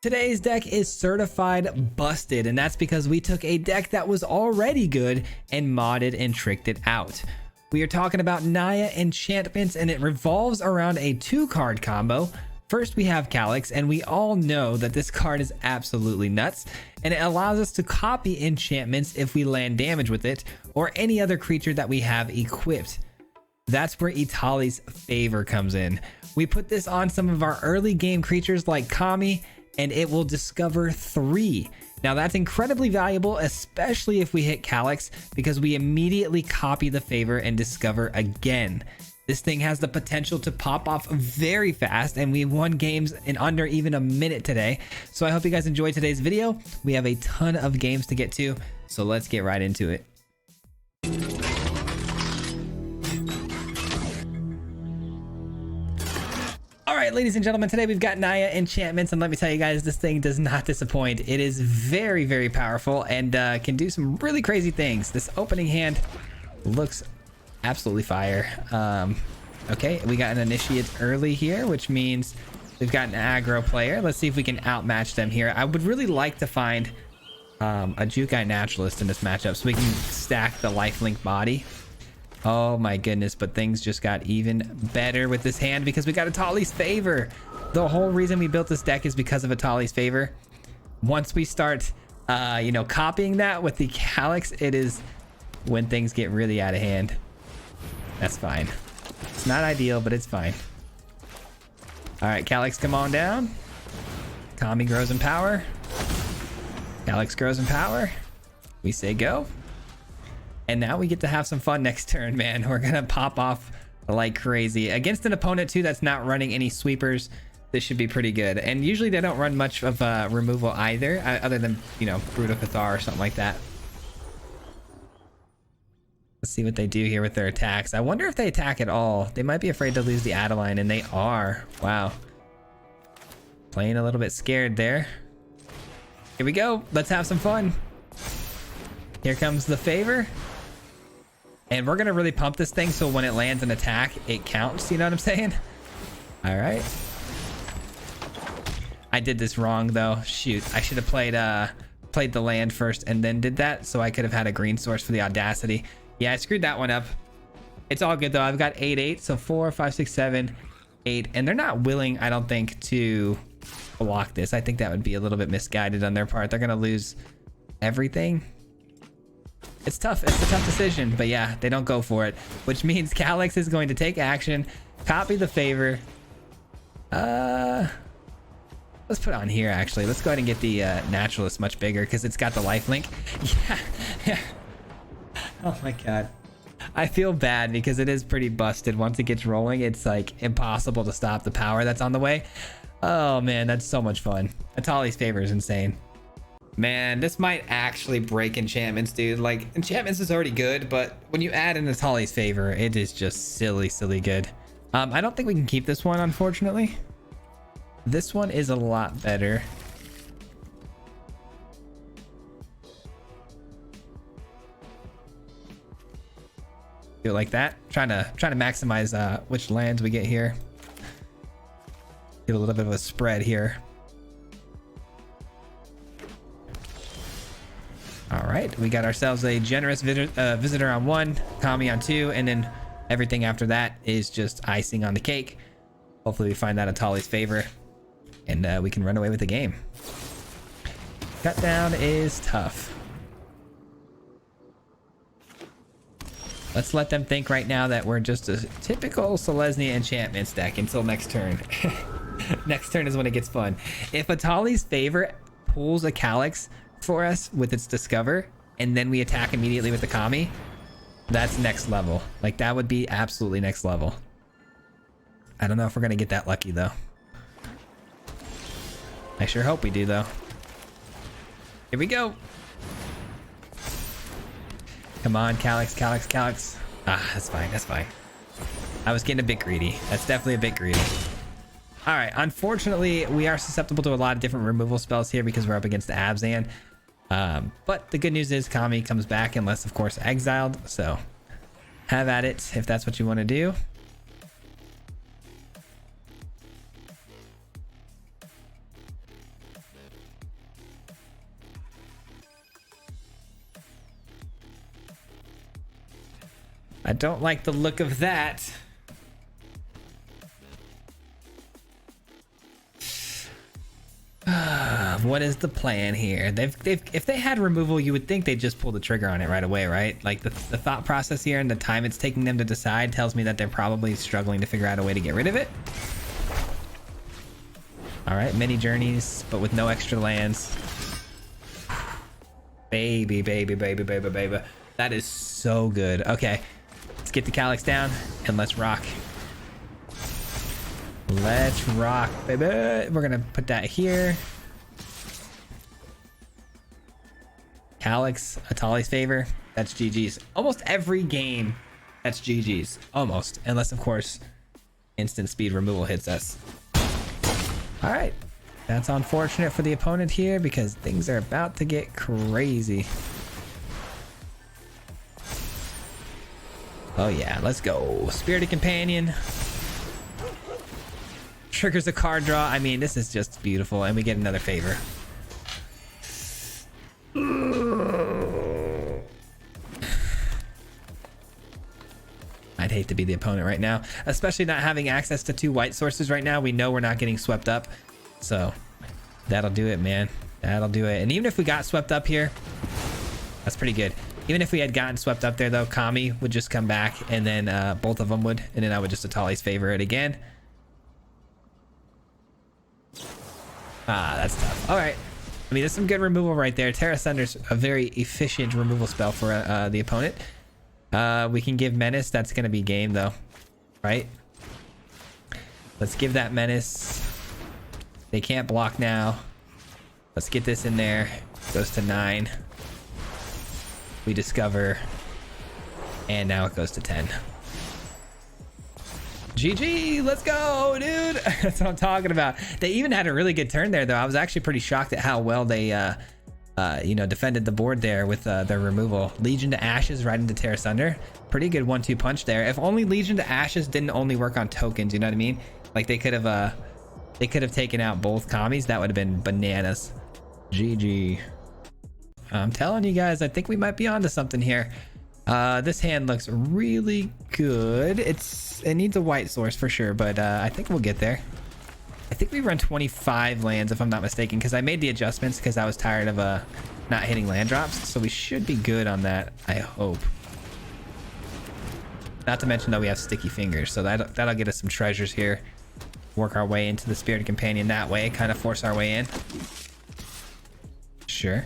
Today's deck is certified busted, and that's because we took a deck that was already good and modded and tricked it out. We are talking about Naya enchantments, and it revolves around a 2-card combo. First, we have Calyx, and we all know that this card is absolutely nuts, and it allows us to copy enchantments if we land damage with it, or any other creature that we have equipped. That's where Itali's Favor comes in. We put this on some of our early game creatures like Kami, and it will discover 3. Now that's incredibly valuable, especially if we hit Calyx, because we immediately copy the favor and discover again. This thing has the potential to pop off very fast, and we won games in under even a minute today. So I hope you guys enjoyed today's video. We have a ton of games to get to, so let's get right into it. All right, ladies and gentlemen, today we've got Naya enchantments, and let me tell you guys, this thing does not disappoint. It is very, very powerful and can do some really crazy things. This opening hand looks absolutely fire. Okay, we got an initiate early here, which means we've got an aggro player. Let's see if we can outmatch them here. I would really like to find a Jukai naturalist in this matchup so we can stack the lifelink body. Oh my goodness, but things just got even better with this hand because we got Itali's Favor. The whole reason we built this deck is because of Itali's Favor. Once we start, copying that with the Calyx, it is when things get really out of hand. That's fine. It's not ideal, but it's fine. All right, Calyx, come on down. Kami grows in power. Calyx grows in power. We say go. And now we get to have some fun next turn, man. We're gonna pop off like crazy against an opponent too that's not running any sweepers. This should be pretty good. And usually they don't run much of removal either, other than, Brutal Cathar or something like that. Let's see what they do here with their attacks. I wonder if they attack at all. They might be afraid to lose the Adeline, and they are. Wow. Playing a little bit scared there. Here we go. Let's have some fun. Here comes the favor. And we're going to really pump this thing so when it lands an attack, it counts. You know what I'm saying? All right. I did this wrong, though. Shoot. I should have played the land first and then did that, so I could have had a green source for the Audacity. Yeah, I screwed that one up. It's all good, though. I've got 8/8, so 4, 5, 6, 7, 8. And they're not willing, I don't think, to block this. I think that would be a little bit misguided on their part. They're going to lose everything. It's tough. It's a tough decision, but yeah, they don't go for it, which means Calyx is going to take action, copy the favor. Let's put it on here, actually. Let's go ahead and get the naturalist much bigger because it's got the lifelink. Yeah. Oh my god. I feel bad because it is pretty busted. Once it gets rolling, it's like impossible to stop the power that's on the way. Oh man, that's so much fun. Itali's Favor is insane. Man, this might actually break enchantments, dude. Like, enchantments is already good, but when you add in Itali's Favor, it is just silly good. I don't think we can keep this one, unfortunately. This one is a lot better. Do it like that. Trying to maximize which lands we get here. Get a little bit of a spread here. All right, we got ourselves a generous visitor on 1, Kami on 2, and then everything after that is just icing on the cake. Hopefully we find that Itali's Favor, and we can run away with the game. Cut down is tough. Let's let them think right now that we're just a typical Selesnya enchantments deck until next turn. Next turn is when it gets fun. If Itali's Favor pulls a Calyx for us with its discover, and then we attack immediately with the Kami, that's next level. Like, that would be absolutely next level. I don't know if we're gonna get that lucky, though. I sure hope we do, though. Here we go. Come on, Calyx. Ah, that's fine. I was getting a bit greedy. That's definitely a bit greedy. All right, unfortunately, we are susceptible to a lot of different removal spells here because we're up against the Abzan. But the good news is Kami comes back unless, of course, exiled. So have at it if that's what you want to do. I don't like the look of that. What is the plan here? If they had removal, you would think they'd just pull the trigger on it right away, right? Like the thought process here and the time it's taking them to decide tells me that they're probably struggling to figure out a way to get rid of it. All right, many journeys, but with no extra lands. Baby, baby, baby, baby, baby. That is so good. Okay, let's get the Calyx down and let's rock. Let's rock, baby. We're gonna put that here. Calyx, Atali's favor. That's GG's. Almost every game, that's GG's. Almost. Unless, of course, instant speed removal hits us. All right. That's unfortunate for the opponent here because things are about to get crazy. Oh, yeah. Let's go. Spirited Companion. Triggers a card draw. I mean, this is just beautiful. And we get another favor. I'd hate to be the opponent right now, especially not having access to 2 white sources right now. We know we're not getting swept up. So that'll do it, man. That'll do it. And even if we got swept up here, that's pretty good. Even if we had gotten swept up there, though, Kami would just come back and then both of them would. And then I would just Atali's favor it again. Ah, that's tough. All right. I mean, there's some good removal right there. Terra Sunder's a very efficient removal spell for the opponent. We can give Menace. That's going to be game, though. Right? Let's give that Menace. They can't block now. Let's get this in there. Goes to 9. We discover. And now it goes to 10. GG, let's go, dude. That's what I'm talking about. They even had a really good turn there, though. I was actually pretty shocked at how well they, defended the board there with their removal. Legion to Ashes right into Terra Sunder. Pretty good 1-2 punch there. If only Legion to Ashes didn't only work on tokens, you know what I mean? Like they could have taken out both commies. That would have been bananas. GG. I'm telling you guys, I think we might be onto something here. This hand looks really good. It needs a white source for sure, but I think we'll get there. I think we run 25 lands if I'm not mistaken, because I made the adjustments because I was tired of not hitting land drops, so we should be good on that, I hope. Not to mention though, we have sticky fingers, so that'll get us some treasures here. Work our way into the Spirited Companion that way, kind of force our way in. Sure.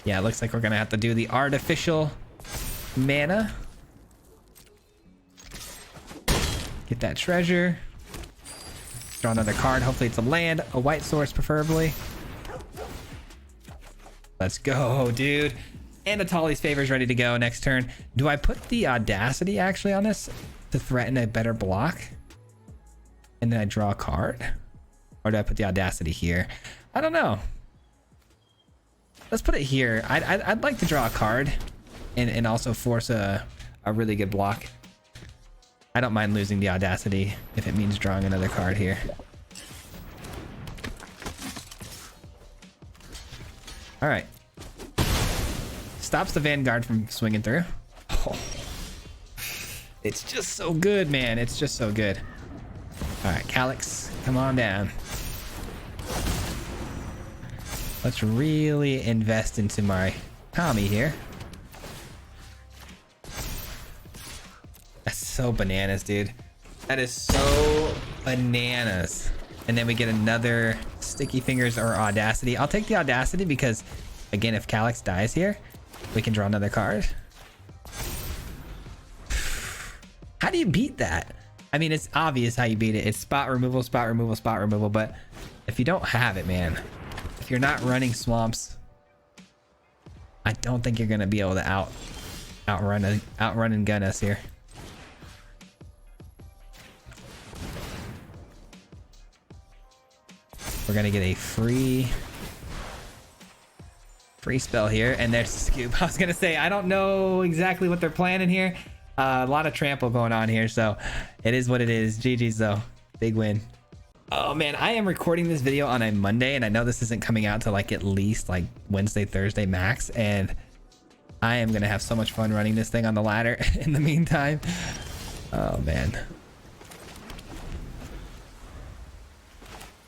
Yeah, it looks like we're gonna have to do the artificial mana. Get that treasure. Draw another card. Hopefully it's a land, a white source preferably. Let's go, dude. And Atali's favor is ready to go next turn. Do I put the Audacity actually on this to threaten a better block? And then I draw a card? Or do I put the Audacity here? I don't know. Let's put it here. I'd like to draw a card and also force a really good block. I don't mind losing the Audacity if it means drawing another card here. All right. Stops the Vanguard from swinging through. Oh. It's just so good, man. It's just so good. All right, Calyx, come on down. Let's really invest into my Kami here. That's so bananas, dude. That is so bananas. And then we get another Sticky Fingers or Audacity. I'll take the Audacity because, again, if Calyx dies here, we can draw another card. How do you beat that? I mean, it's obvious how you beat it. It's spot removal, spot removal, spot removal. But if you don't have it, man, if you're not running swamps, I don't think you're gonna be able to outrun and gun us here. We're gonna get a free spell here, and there's the scoop. I was gonna say I don't know exactly what they're planning here. A lot of trample going on here, so it is what it is. GG's though, big win. Oh man, I am recording this video on a Monday, and I know this isn't coming out till like at least like Wednesday, Thursday max, and I am gonna have so much fun running this thing on the ladder in the meantime. Oh man.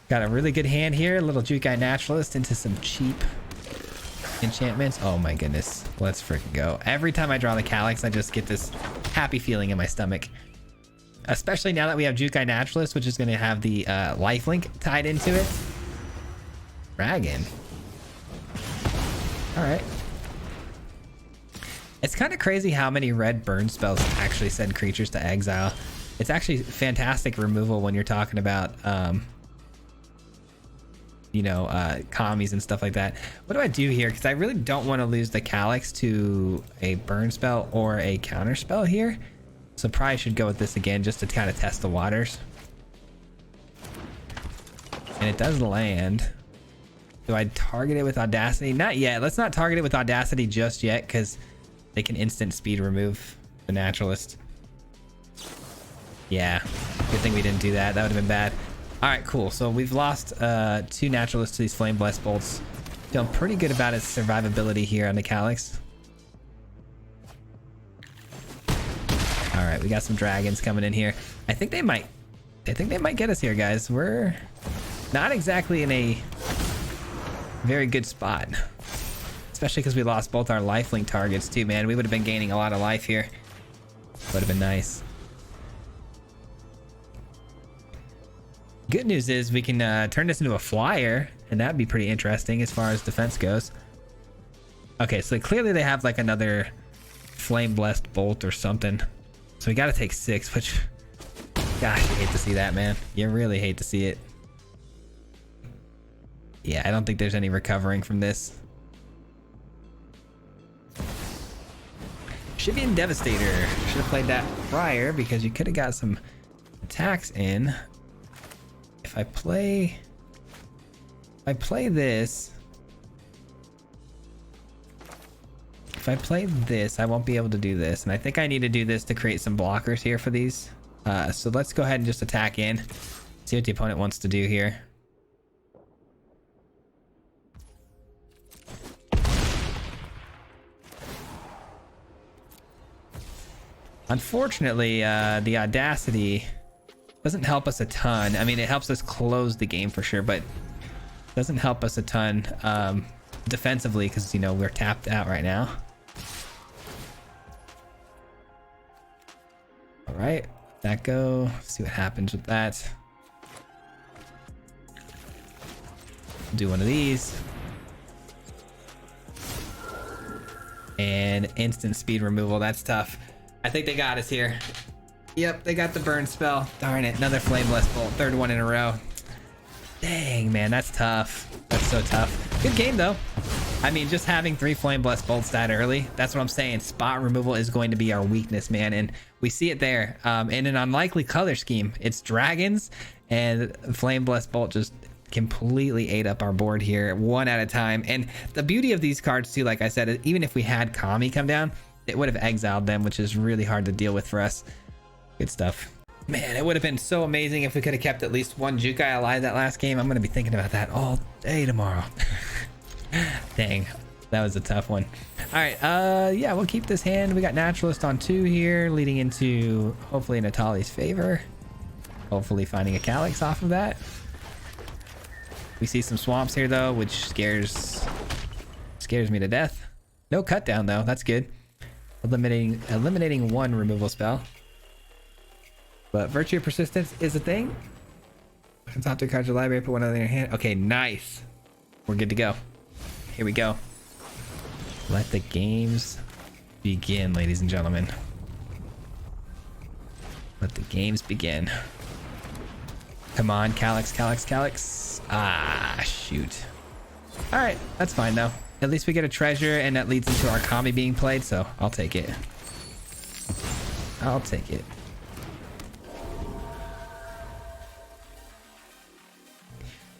Got a really good hand here. A little Jukai Naturalist into some cheap enchantments. Oh my goodness. Let's freaking go. Every time I draw the Calyx, I just get this happy feeling in my stomach. Especially now that we have Jukai Naturalist, which is going to have the lifelink tied into it. Dragon. Alright. It's kind of crazy how many red burn spells actually send creatures to exile. It's actually fantastic removal when you're talking about, you know, commies and stuff like that. What do I do here? Because I really don't want to lose the Calyx to a burn spell or a counter spell here. So probably should go with this again just to kind of test the waters. And it does land. Do I target it with Audacity? Not yet. Let's not target it with Audacity just yet because they can instant speed remove the Naturalist. Yeah, good thing we didn't do that. That would have been bad. All right, cool. So we've lost 2 Naturalists to these Flame Blessed Bolts. Feeling pretty good about its survivability here on the Calyx. All right, we got some dragons coming in here. I think they might get us here, guys. We're not exactly in a very good spot, especially because we lost both our lifelink targets too, man. We would have been gaining a lot of life here. Would have been nice. Good news is we can turn this into a flyer, and that'd be pretty interesting as far as defense goes. Okay, so clearly they have like another Flame Blessed Bolt or something. So we got to take 6, which, gosh, you hate to see that, man. You really hate to see it. Yeah, I don't think there's any recovering from this. Shivian Devastator. Should have played that prior because you could have got some attacks in. If I play this, if I play this, I won't be able to do this. And I think I need to do this to create some blockers here for these. So let's go ahead and just attack in. See what the opponent wants to do here. Unfortunately, the Audacity doesn't help us a ton. I mean, it helps us close the game for sure, but doesn't help us a ton defensively because, you know, we're tapped out right now. All right, that go. See what happens with that. Do one of these. And instant speed removal. That's tough. I think they got us here. Yep, they got the burn spell. Darn it, another Flame Blessed Bolt. 3rd one in a row. Dang, man, that's tough. That's so tough. Good game, though. I mean, just having 3 Flame Blessed Bolts that early, that's what I'm saying. Spot removal is going to be our weakness, man. And we see it there. In an unlikely color scheme, it's dragons, and Flame Blessed Bolt just completely ate up our board here, one at a time. And the beauty of these cards, too, like I said, even if we had Kami come down, it would have exiled them, which is really hard to deal with for us. Good stuff. Man, it would have been so amazing if we could have kept at least one Jukai alive that last game. I'm going to be thinking about that all day tomorrow. Dang, that was a tough one. All right, yeah, we'll keep this hand. We got Naturalist on 2 here, leading into hopefully Natali's favor. Hopefully finding a Calyx off of that. We see some swamps here, though, which scares me to death. No cut down, though. That's good. Eliminating 1 removal spell. But Virtue of Persistence is a thing. Top 2 cards of the library, put one other in your hand. Okay, nice. We're good to go. Here we go. Let the games begin, ladies and gentlemen. Let the games begin. Come on, Calyx, Calyx, Calyx. Ah, shoot. All right, that's fine, though. At least we get a treasure, and that leads into our Kami being played, so I'll take it. I'll take it.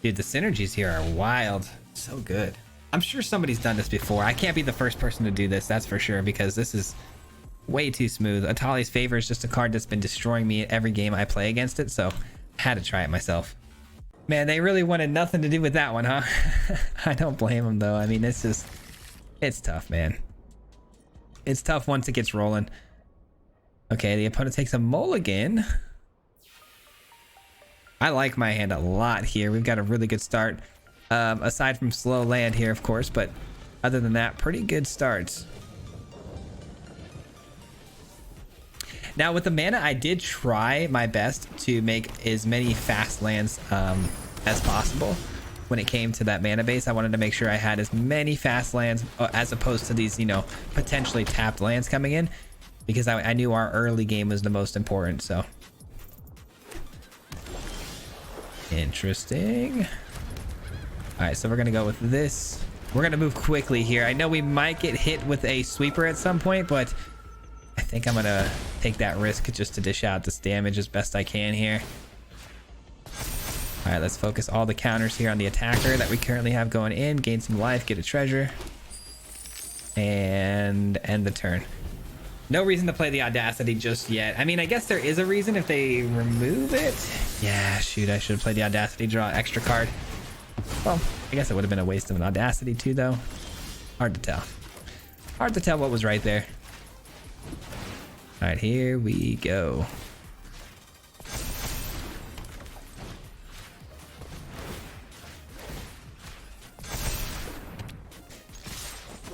Dude, the synergies here are wild. So good. I'm sure somebody's done this before. I can't be the first person to do this, that's for sure, because this is way too smooth. Atali's Favor is just a card that's been destroying me at every game I play against it, so I had to try it myself. Man, they really wanted nothing to do with that one, huh? I don't blame them, though. I mean, it's tough, man. It's tough once it gets rolling. Okay, the opponent takes a mulligan. I like my hand a lot here. We've got a really good start. Aside from slow land here, of course, but other than that, pretty good starts. Now with the mana, I did try my best to make as many fast lands as possible. When it came to that mana base, I wanted to make sure I had as many fast lands as opposed to these, you know, potentially tapped lands coming in, because I knew our early game was the most important. So interesting. All right, so we're gonna go with this. We're gonna move quickly here. I know we might get hit with a sweeper at some point, but I think I'm gonna take that risk just to dish out this damage as best I can here. All right, let's focus all the counters here on the attacker that we currently have going in. Gain some life, get a treasure, and end the turn. No reason to play the Audacity just yet. I mean, I guess there is a reason if they remove it. Yeah, shoot, I should have played the Audacity, draw an extra card. Well, I guess it would have been a waste of an Audacity too, though. Hard to tell. Hard to tell what was right there. All right, here we go.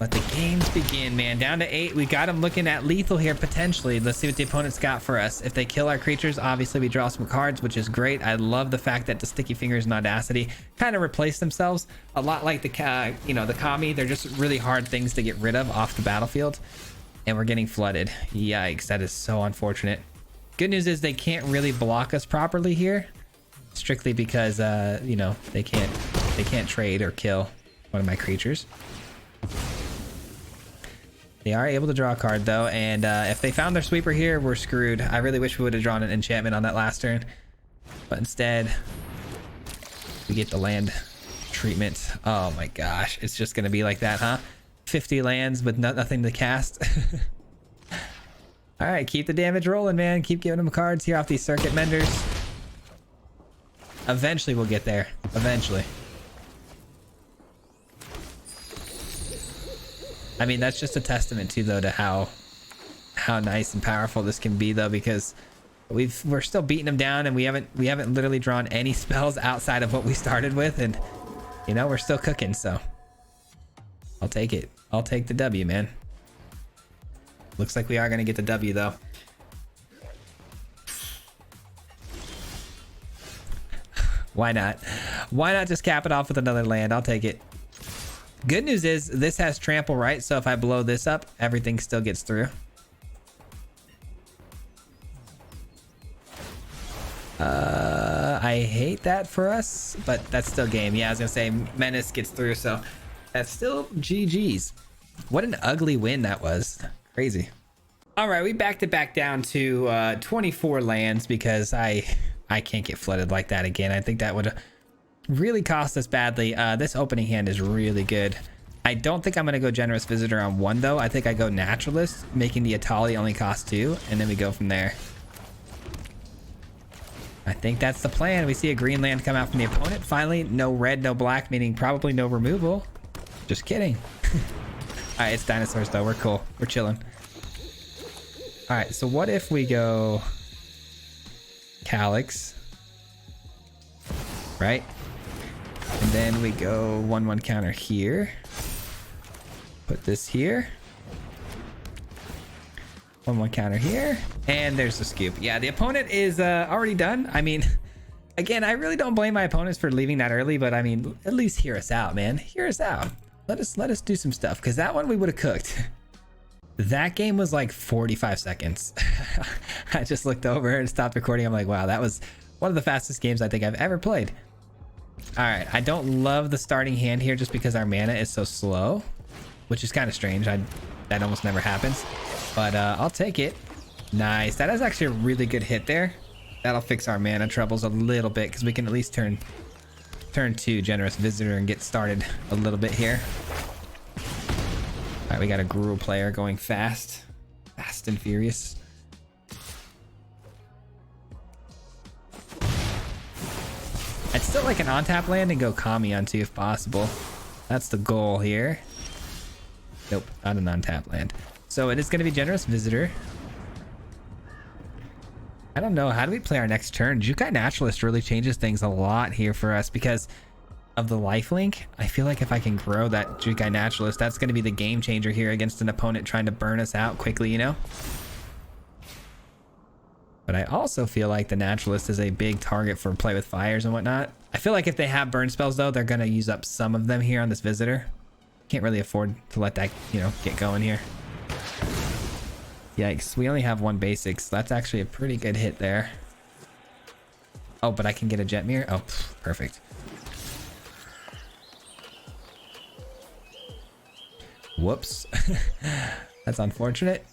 Let the games begin, man. Down to 8. We got them looking at lethal here, potentially. Let's see what the opponent's got for us. If they kill our creatures, obviously we draw some cards, which is great. I love the fact that the Sticky Fingers and Audacity kind of replace themselves. A lot like the, you know, the Kami. They're just really hard things to get rid of off the battlefield. And we're getting flooded. Yikes, that is so unfortunate. Good news is they can't really block us properly here. Strictly because, you know, they can't trade or kill one of my creatures. They are able to draw a card though, and if they found their sweeper here, we're screwed. I really wish we would have drawn an enchantment on that last turn, but instead we get the land treatment. Oh my gosh, it's just gonna be like that, huh? 50 lands with nothing to cast. All right, keep the damage rolling, man. Keep giving them cards here off these circuit menders. Eventually we'll get there. Eventually. I mean, that's just a testament too, though, to how nice and powerful this can be, though, because we're still beating them down, and we haven't literally drawn any spells outside of what we started with, and you know, we're still cooking. So I'll take it. I'll take the W, man. Looks like we are gonna get the W, though. Why not? Why not just cap it off with another land? I'll take it. Good news is this has trample, right? So if I blow this up, everything still gets through. I hate that for us, but that's still game. Yeah, I was gonna say Menace gets through, so that's still GG's. What an ugly win that was. Crazy. All right, we backed it back down to 24 lands because I can't get flooded like that again. I think that would really cost us badly. This opening hand is really good. I don't think I'm gonna go Generous Visitor on 1 though. I think I go Naturalist, making the Atali only cost 2, and then we go from there. I think that's the plan. We see a green land come out from the opponent. Finally, no red, no black, meaning probably no removal. Just kidding. All right, it's dinosaurs though. We're cool. We're chilling. All right, so what if we go Calyx, right? And then we go 1/1 counter here. Put this here. 1/1 counter here. And there's the scoop. Yeah, the opponent is already done. I mean, again, I really don't blame my opponents for leaving that early, but I mean, at least hear us out, man. Hear us out. Let us do some stuff, because that one we would have cooked. That game was like 45 seconds. I just looked over and stopped recording. I'm like, wow, that was one of the fastest games I think I've ever played. All right, I don't love the starting hand here just because our mana is so slow, which is kind of strange. That almost never happens, but I'll take it. Nice. That is actually a really good hit there. That'll fix our mana troubles a little bit, because we can at least turn 2 Generous Visitor and get started a little bit here. All right, we got a Gruul player going fast and furious. I'd still like an on-tap land and go Kami on 2 if possible. That's the goal here. Nope, not an on-tap land. So it is going to be Generous Visitor. I don't know. How do we play our next turn? Jukai Naturalist really changes things a lot here for us because of the lifelink. I feel like if I can grow that Jukai Naturalist, that's going to be the game changer here against an opponent trying to burn us out quickly, you know? But I also feel like the Naturalist is a big target for play with fires and whatnot. I feel like if they have burn spells, though, they're going to use up some of them here on this Visitor. Can't really afford to let that, you know, get going here. Yikes, we only have one basics. That's actually a pretty good hit there. Oh, but I can get a Jet Mirror? Oh, perfect. Whoops. That's unfortunate.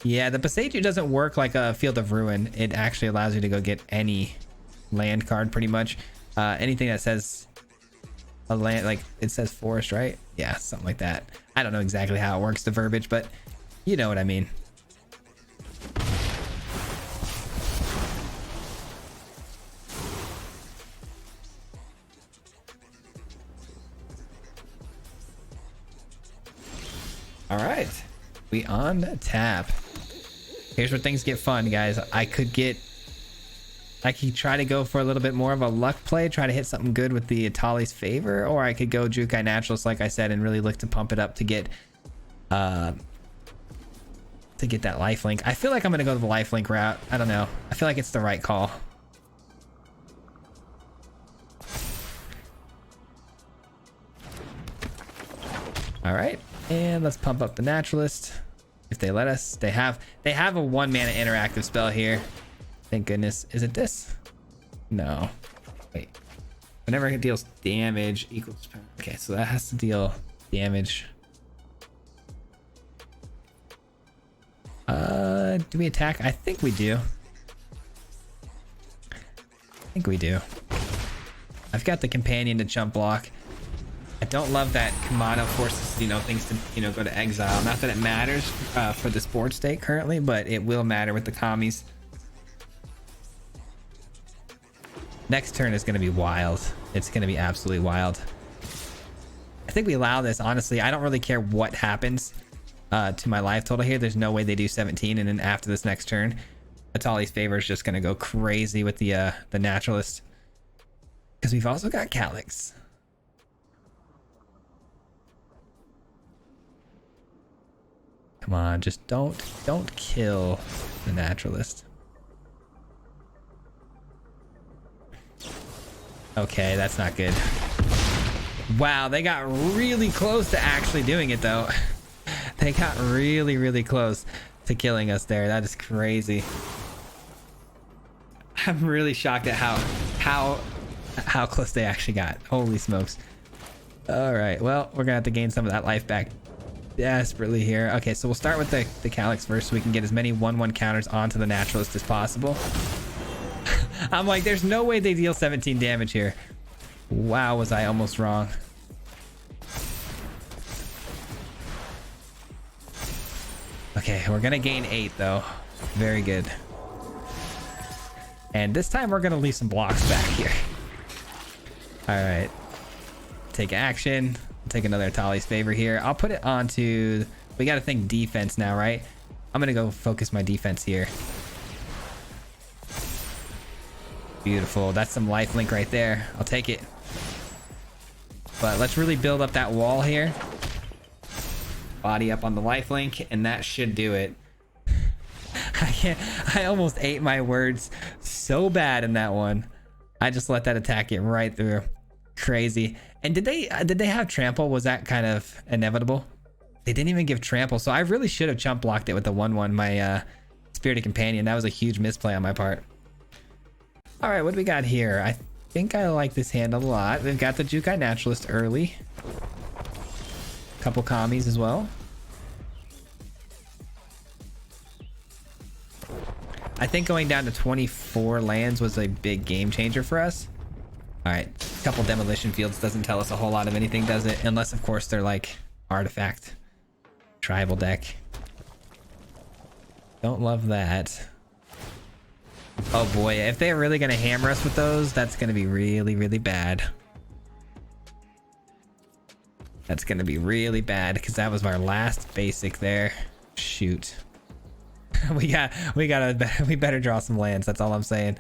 Yeah, the Passeju doesn't work like a Field of Ruin. It actually allows you to go get any land card pretty much. Anything that says a land, like it says forest, right? Yeah, something like that. I don't know exactly how it works, the verbiage, but you know what I mean. All right, we on tap. Here's where things get fun, guys. I could try to go for a little bit more of a luck play, try to hit something good with the Atali's Favor, or I could go Jukai Naturalist, like I said, and really look to pump it up to get that lifelink. I feel like I'm gonna go to the lifelink route. I don't know. I feel like it's the right call. All right, and let's pump up the Naturalist if they let us. They have a 1 mana interactive spell here. Thank goodness. Is it this? No. Wait. Whenever it deals damage equals... Okay, so that has to deal damage. Do we attack? I think we do. I've got the companion to jump block. I don't love that Kamado forces, you know, things to, you know, go to exile. Not that it matters for this board state currently, but it will matter with the commies. Next turn is going to be wild. It's going to be absolutely wild. I think we allow this. Honestly, I don't really care what happens to my life total here. There's no way they do 17, and then after this next turn, Atali's Favor is just going to go crazy with the Naturalist. Because we've also got Calyx. Come on, just don't kill the Naturalist. Okay, that's not good. Wow, they got really close to actually doing it though. They got really, really close to killing us there. That is crazy. I'm really shocked at how close they actually got. Holy smokes. All right, well, we're gonna have to gain some of that life back desperately here. Okay, so we'll start with the Calyx first so we can get as many 1/1 counters onto the Naturalist as possible. I'm like, there's no way they deal 17 damage here. Wow, was I almost wrong. Okay, we're gonna gain 8 though. Very good. And this time we're gonna leave some blocks back here. All right, take action. Take another Atali's Favor here. I'll put it onto... We got to think defense now, right? I'm gonna go focus my defense here. Beautiful. That's some lifelink right there. I'll take it. But let's really build up that wall here. Body up on the lifelink, and that should do it. I almost ate my words so bad in that one. I just let that attack get right through. Crazy. And did they have trample? Was that kind of inevitable? They didn't even give trample, so I really should have chump blocked it with the 1/1, my Spirited Companion. That was a huge misplay on my part. All right, what do we got here? I think I like this hand a lot. We've got the Jukai Naturalist early. Couple commies as well. I think going down to 24 lands was a big game changer for us. All right, a couple demolition fields doesn't tell us a whole lot of anything, does it? Unless, of course, they're like artifact tribal deck. Don't love that. Oh boy, if they're really gonna hammer us with those, that's gonna be really, really bad. That's gonna be really bad because that was our last basic there. Shoot. we better draw some lands. That's all I'm saying.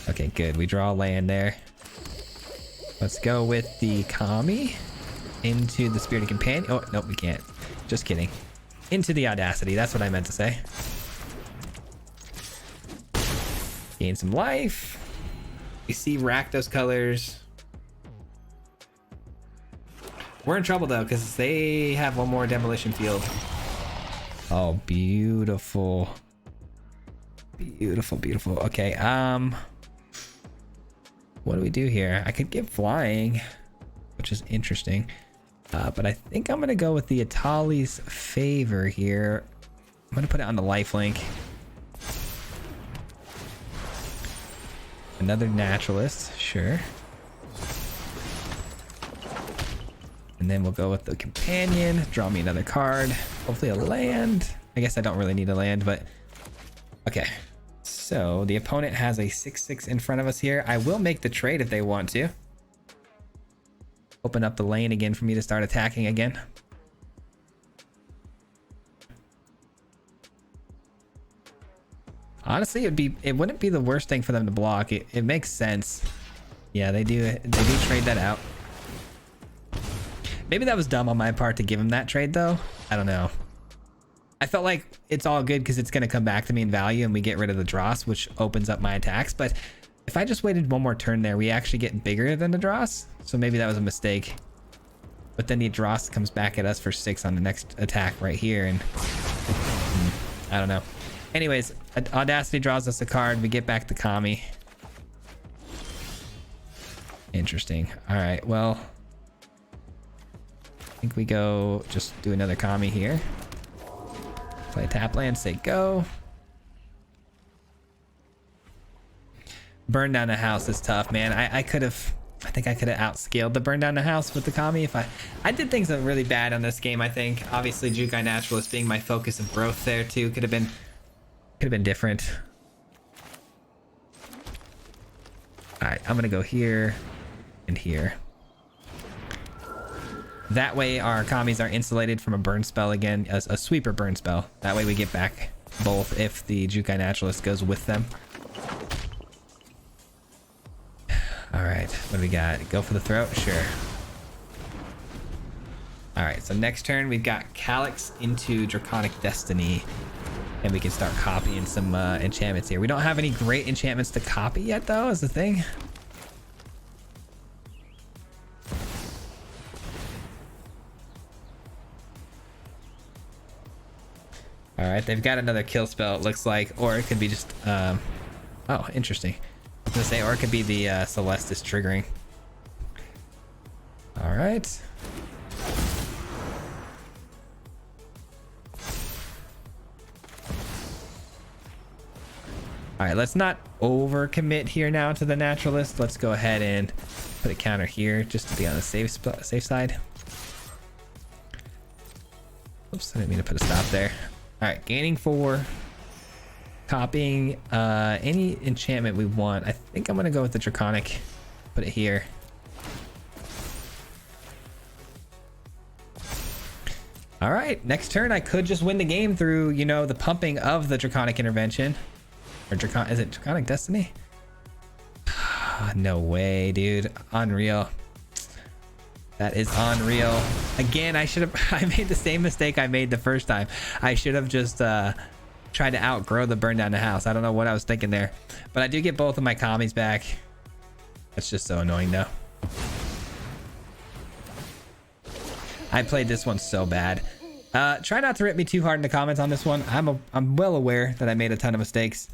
Okay, good. We draw a land there. Let's go with the Kami into the Spirited Companion. Oh, nope, we can't. Just kidding. Into the Audacity. That's what I meant to say. Gain some life. We see Rakdos colors. We're in trouble though, because they have one more demolition field. Oh, beautiful. Beautiful, beautiful. Okay, what do we do here? I could get flying, which is interesting. But I think I'm gonna go with the Atali's Favor here. I'm gonna put it on the lifelink. Another naturalist, sure. And then we'll go with the companion. Draw me another card. Hopefully a land. I guess I don't really need a land, but okay. So the opponent has a 6/6 in front of us here. I will make the trade if they want to. Open up the lane again for me to start attacking again. Honestly, it wouldn't be the worst thing for them to block. It makes sense. Yeah, they do trade that out. Maybe that was dumb on my part to give him that trade though. I don't know. I felt like it's all good because it's going to come back to me in value and we get rid of the dross, which opens up my attacks. But if I just waited one more turn there, we actually get bigger than the dross. So maybe that was a mistake. But then the dross comes back at us for 6 on the next attack right here. And I don't know. Anyways, Audacity draws us a card. We get back the Kami. Interesting. All right, well, I think we go just do another Kami here. Play a tap land, say go. Burn down the house is tough, man. I think I could have outscaled the burn down the house with the Kami if I did things really bad on this game. I think obviously Jukai Naturalist being my focus of growth there too could have been different. All right, I'm gonna go here and here. That way our Kamis are insulated from a burn spell again, a sweeper burn spell. That way we get back both if the Jukai Naturalist goes with them. All right, what do we got? Go for the throat? Sure. All right, so next turn we've got Calyx into Draconic Destiny. And we can start copying some enchantments here. We don't have any great enchantments to copy yet though, is the thing. All right, they've got another kill spell, it looks like, or it could be just, oh, interesting. I was gonna say, or it could be the Celestis triggering. All right. All right, let's not overcommit here now to the Naturalist. Let's go ahead and put a counter here just to be on the safe side. Oops, I didn't mean to put a stop there. All right, gaining 4, copying any enchantment we want. I think I'm gonna go with the Draconic, put it here. All right, next turn I could just win the game through, you know, the pumping of the Draconic Intervention. Or is it Draconic Destiny? No way, dude. Unreal. That is unreal. Again, I made the same mistake I made the first time. I should have just tried to outgrow the burn down the house. I don't know what I was thinking there. But I do get both of my Kamis back. That's just so annoying though. I played this one so bad. Try not to rip me too hard in the comments on this one. I'm well aware that I made a ton of mistakes.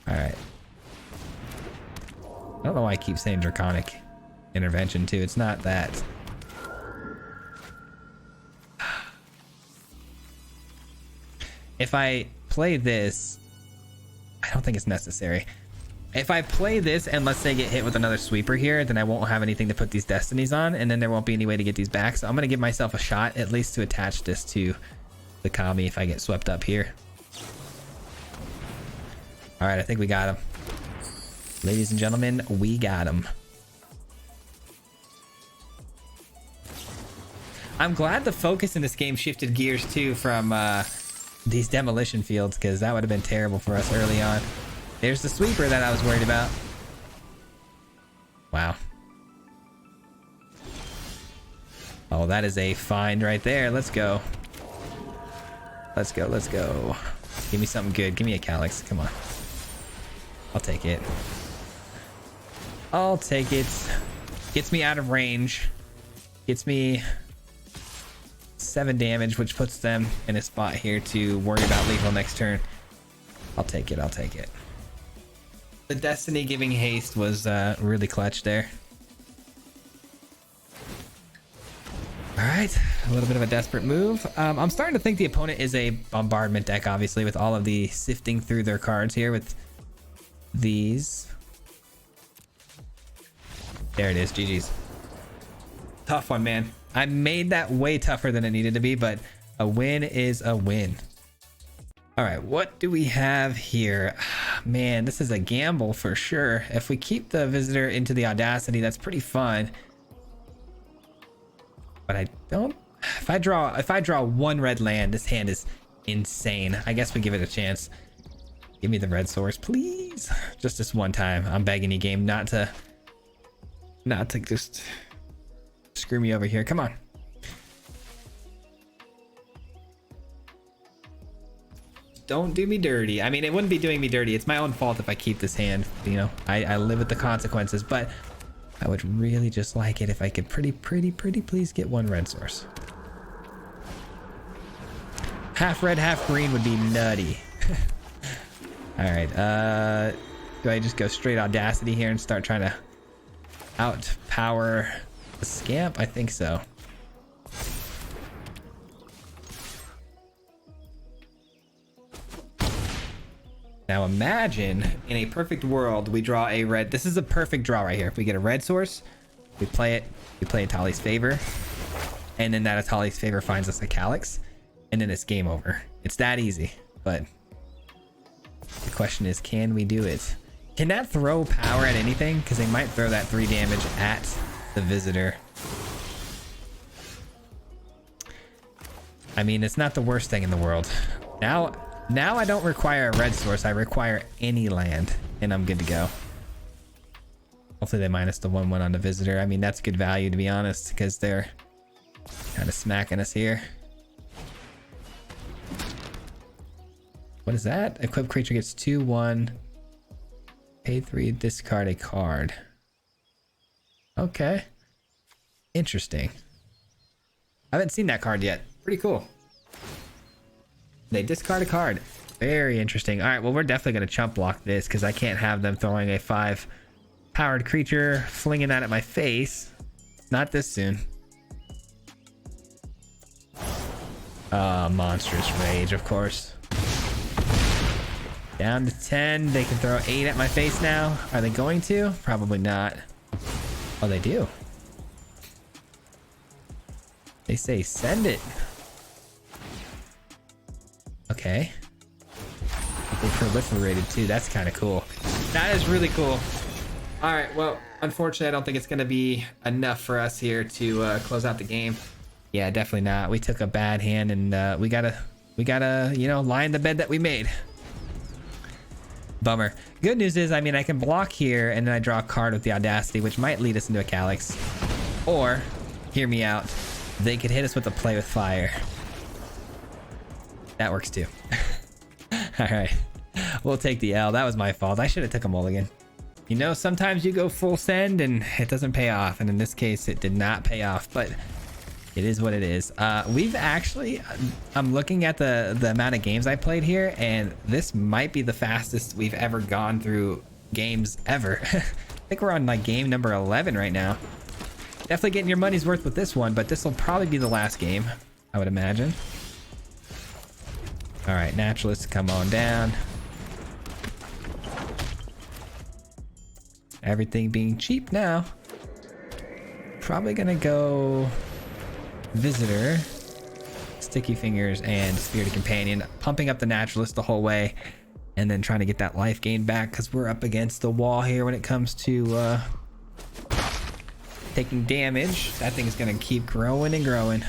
All right. I don't know why I keep saying Draconic Intervention too. It's not that. If I play this, I don't think it's necessary. If I play this and let's say get hit with another sweeper here, then I won't have anything to put these destinies on, and then there won't be any way to get these back. So I'm gonna give myself a shot at least to attach this to the Kami if I get swept up here. All right, I think we got him. Ladies and gentlemen, we got him. I'm glad the focus in this game shifted gears too from these demolition fields, because that would have been terrible for us early on. There's the sweeper that I was worried about. Wow. Oh, that is a find right there. Let's go. Let's go. Let's go. Give me something good. Give me a Calyx. Come on. I'll take it. I'll take it. Gets me out of range. Gets me 7 damage, which puts them in a spot here to worry about lethal next turn. I'll take it. I'll take it. The Destiny giving haste was really clutch there. All right, a little bit of a desperate move. I'm starting to think the opponent is a bombardment deck, obviously, with all of the sifting through their cards here with these. There it is, GG's. Tough one, man. I made that way tougher than it needed to be, but a win is a win. All right, what do we have here? Man, this is a gamble for sure. If we keep the visitor into the Audacity, that's pretty fun. But I don't. If I draw 1 red land, this hand is insane. I guess we give it a chance. Give me the red source, please. Just this one time. I'm begging you, game, not to just screw me over here. Come on. Don't do me dirty. I mean, it wouldn't be doing me dirty. It's my own fault if I keep this hand. You know, I live with the consequences, but I would really just like it if I could pretty please get 1 red source. Half red, half green would be nutty. All right, do I just go straight Audacity here and start trying to outpower the Scamp? I think so. Now imagine in a perfect world we draw a red. This is a perfect draw right here. If we get a red source, we play it. We play Atali's Favor, and then that Atali's Favor finds us a Calyx, and then it's game over. It's that easy. But the question is, can we do it? Can that throw power at anything? Because they might throw that 3 damage at the visitor. I mean, it's not the worst thing in the world. Now I don't require a red source. I require any land, and I'm good to go. Hopefully they minus the 1/1 on the visitor. I mean, that's good value, to be honest, because they're kind of smacking us here. What is that? Equipped creature gets 2/1. Pay 3, discard a card. Okay. Interesting. I haven't seen that card yet. Pretty cool. They discard a card. Very interesting. All right, well, we're definitely going to chump block this because I can't have them throwing a 5 powered creature, flinging that at my face. Not this soon. Monstrous Rage, of course. Down to 10. They can throw 8 at my face now. Are they going to? Probably not. Oh, they do. They say send it. Okay. They proliferated too. That's kind of cool. That is really cool. All right. Well, unfortunately, I don't think it's going to be enough for us here to close out the game. Yeah, definitely not. We took a bad hand, and we gotta, you know, lie in the bed that we made. Bummer. Good news is, I mean, I can block here, and then I draw a card with the Audacity, which might lead us into a Calyx. Or, hear me out, they could hit us with a Play with Fire. That works too. All right, we'll take the L. That was my fault. I should have took a mulligan. You know, sometimes you go full send and it doesn't pay off, and in this case it did not pay off, but it is what it is. We've actually, I'm looking at the amount of games I played here, and this might be the fastest we've ever gone through games ever. I think we're on like game number 11 right now. Definitely getting your money's worth with this one, but this will probably be the last game, I would imagine. All right, Naturalists, come on down. Everything being cheap now. Probably gonna go Visitor, Sticky Fingers, and Spirited Companion, pumping up the Naturalist the whole way. And then trying to get that life gain back because we're up against the wall here when it comes to taking damage. That thing is going to keep growing and growing.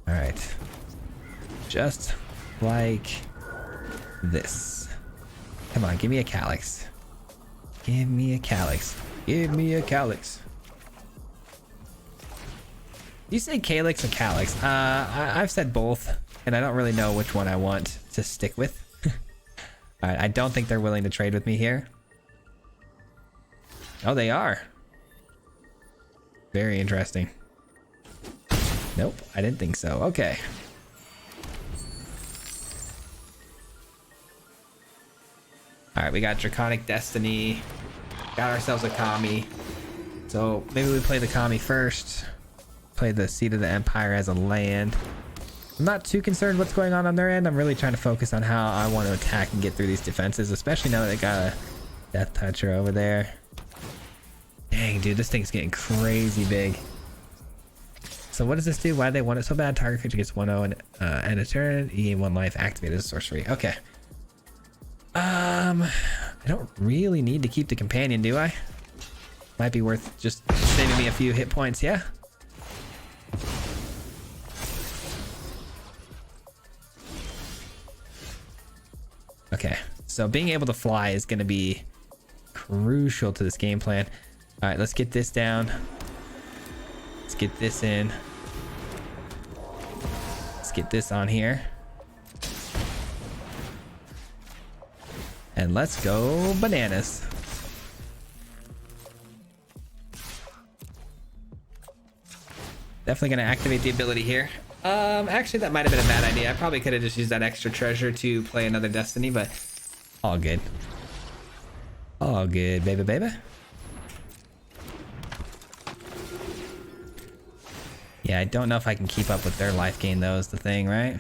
All right. Just like this. Come on, give me a calyx. Give me a calyx. Give me a calyx. Do you say calyx or calyx? I've said both, and I don't really know which one I want to stick with. All right, I don't think they're willing to trade with me here. Oh, they are. Very interesting. Nope, I didn't think so. Okay. All right, we got Draconic Destiny. Got ourselves a Kami. So maybe we play the Kami first. Play the Seat of the Empire as a land. I'm not too concerned what's going on their end. I'm really trying to focus on how I want to attack and get through these defenses, especially now that they got a Death Toucher over there. Dang, dude, this thing's getting crazy big. So what does this do? Why do they want it so bad? Target creature gets 1/0 and end a turn. You gain 1 life. Activated as sorcery. Okay. I don't really need to keep the companion, do I? Might be worth just saving me a few hit points, yeah? Okay, so being able to fly is going to be crucial to this game plan. All right, let's get this down. Let's get this in. Let's get this on here. And let's go bananas. Definitely going to activate the ability here. Actually, that might have been a bad idea. I probably could have just used that extra treasure to play another Destiny, but all good. All good, baby, baby. Yeah, I don't know if I can keep up with their life gain, though, is the thing, right?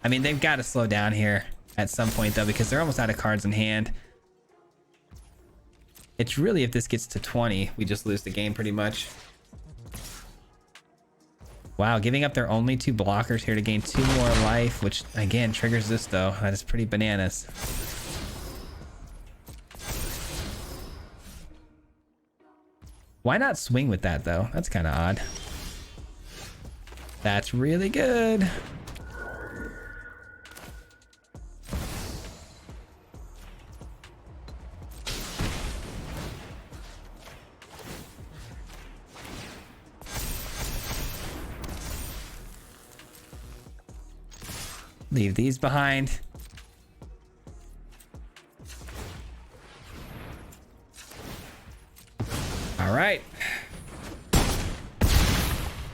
I mean, they've got to slow down here at some point, though, because they're almost out of cards in hand. It's really, if this gets to 20, we just lose the game pretty much. Wow, giving up their only 2 blockers here to gain 2 more life, which again triggers this though. That is pretty bananas. Why not swing with that though? That's kind of odd. That's really good. Leave these behind. All right.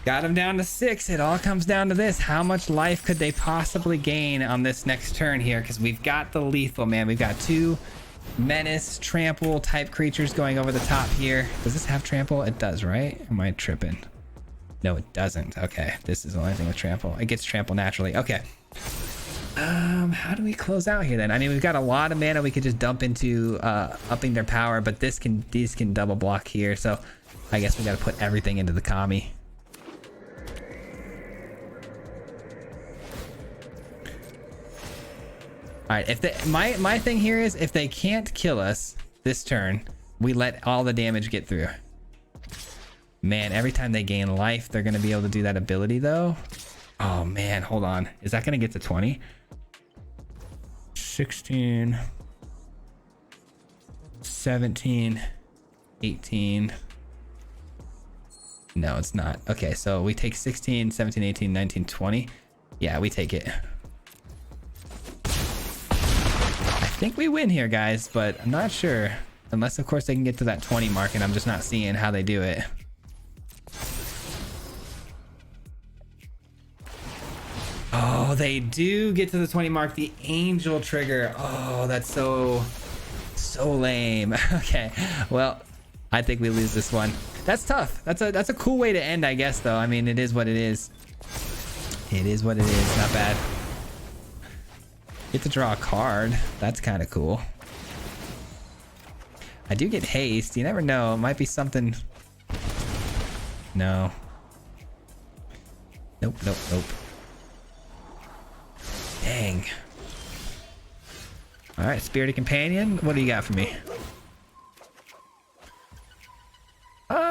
Got him down to 6. It all comes down to this. How much life could they possibly gain on this next turn here? Because we've got the lethal, man. We've got 2 menace, trample type creatures going over the top here. Does this have trample? It does, right? Am I tripping? No, it doesn't. Okay, this is the only thing with trample. It gets trample naturally. Okay. How do we close out here then? I mean, we've got a lot of mana we could just dump into upping their power, but these can double block here, so I guess we got to put everything into the Kami. All right, if my thing here is if they can't kill us this turn, we let all the damage get through. Man, every time they gain life, they're gonna be able to do that ability though. Oh man, hold on. Is that gonna get to 20? 16, 17, 18. No, it's not. Okay, so we take 16, 17, 18, 19, 20. Yeah, we take it. I think we win here, guys, but I'm not sure. Unless, of course, they can get to that 20 mark, and I'm just not seeing how they do it. Oh, they do get to the 20 mark. The angel trigger. Oh, that's so lame. Okay, well, I think we lose this one. That's tough. That's a cool way to end, I guess, though. I mean, it is what it is. It is what it is. Not bad. Get to draw a card. That's kind of cool. I do get haste. You never know. It might be something. No. Nope, nope, nope. Dang. All right, Spirited Companion. What do you got for me?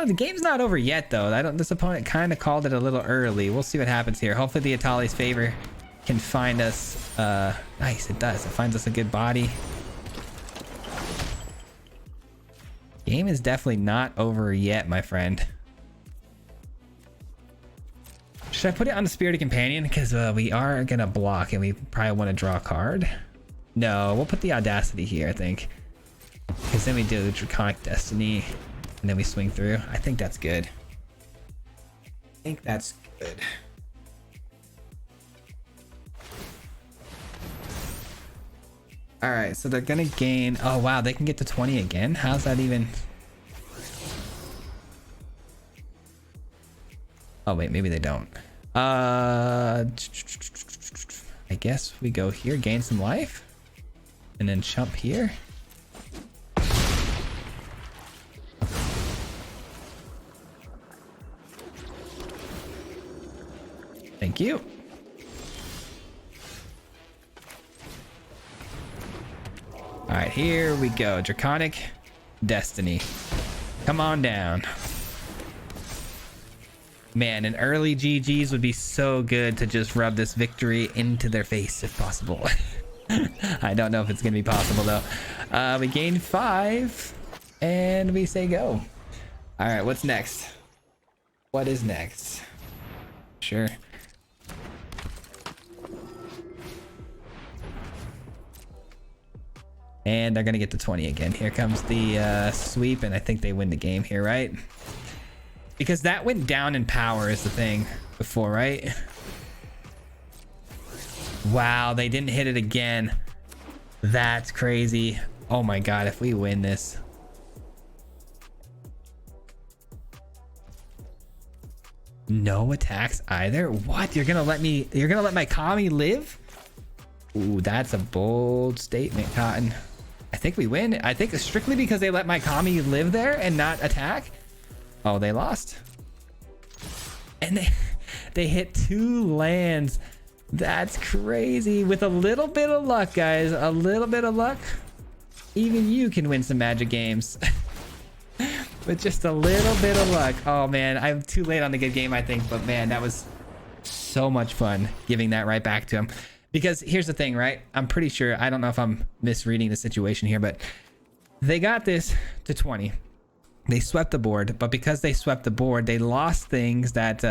The game's not over yet, though. This opponent kind of called it a little early. We'll see what happens here. Hopefully the Atali's favor can find us. Nice, it does. It finds us a good body. Game is definitely not over yet, my friend. Should I put it on the Spirited Companion? Because we are going to block and we probably want to draw a card. No, we'll put the Audacity here, I think. Because then we do the Draconic Destiny. And then we swing through. I think that's good. I think that's good. All right, so they're gonna gain. Oh wow, they can get to 20 again. How's that even? Oh wait, maybe they don't. I guess we go here, gain some life, and then jump here. Thank you. All right, here we go. Draconic Destiny. Come on down. Man, an early GG's would be so good to just rub this victory into their face if possible. I don't know if it's going to be possible, though. We gained 5, and we say go. All right, what's next? What is next? Sure. And they're going to get to 20 again. Here comes the sweep, and I think they win the game here, right? Because that went down in power is the thing before, right? Wow, they didn't hit it again. That's crazy. Oh my god, if we win this. No attacks either? What? You're going to let my Kami live? Ooh, that's a bold statement, Cotton. I think we win. I think strictly because they let my Kami live there and not attack. Oh, they lost. And they hit 2 lands. That's crazy. With a little bit of luck, guys. A little bit of luck. Even you can win some Magic games. With just a little bit of luck. Oh, man. I'm too late on the good game, I think. But, man, that was so much fun giving that right back to him. Because here's the thing, right? I'm pretty sure, I don't know if I'm misreading the situation here, but they got this to 20. They swept the board, but because they swept the board, they lost things that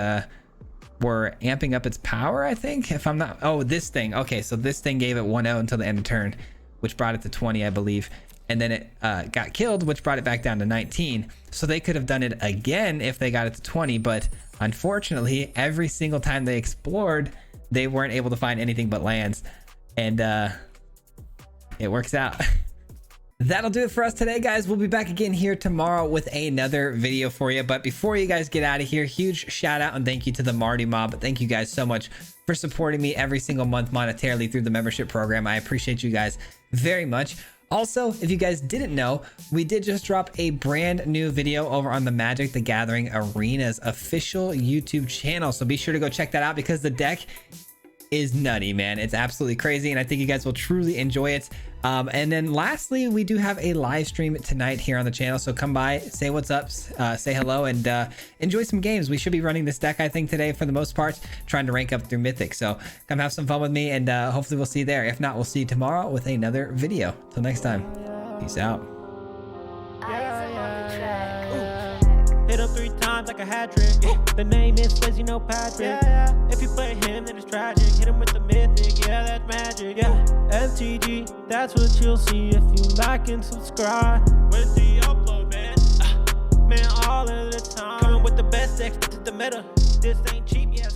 were amping up its power, I think. If I'm not... Oh, this thing. Okay, so this thing gave it 1-0 until the end of turn, which brought it to 20, I believe. And then it got killed, which brought it back down to 19. So they could have done it again if they got it to 20, but unfortunately, every single time they explored, they weren't able to find anything but lands, and it works out. That'll do it for us today, guys. We'll be back again here tomorrow with another video for you. But before you guys get out of here, huge shout out and thank you to the Marty Mob. Thank you guys so much for supporting me every single month monetarily through the membership program. I appreciate you guys very much. Also, if you guys didn't know, we did just drop a brand new video over on the Magic the Gathering Arena's official YouTube channel. So be sure to go check that out because the deck is nutty, man. It's absolutely crazy, and I think you guys will truly enjoy it. And then lastly, we do have a live stream tonight here on the channel, so come by, say what's up, say hello, and enjoy some games. We should be running this deck, I think, today for the most part, trying to rank up through Mythic. So come have some fun with me, and hopefully we'll see you there. If not, we'll see you tomorrow with another video. Till next time, peace out. Hit him 3 times like a hat trick. The name is Misplay, you know Patrick. If you play him, then it's tragic. Hit him with the mythic, yeah, that's magic. MTG, that's what you'll see if you like and subscribe. With the upload, man. Man, all of the time. Coming with the best decks, this is the meta. This ain't cheap, yeah.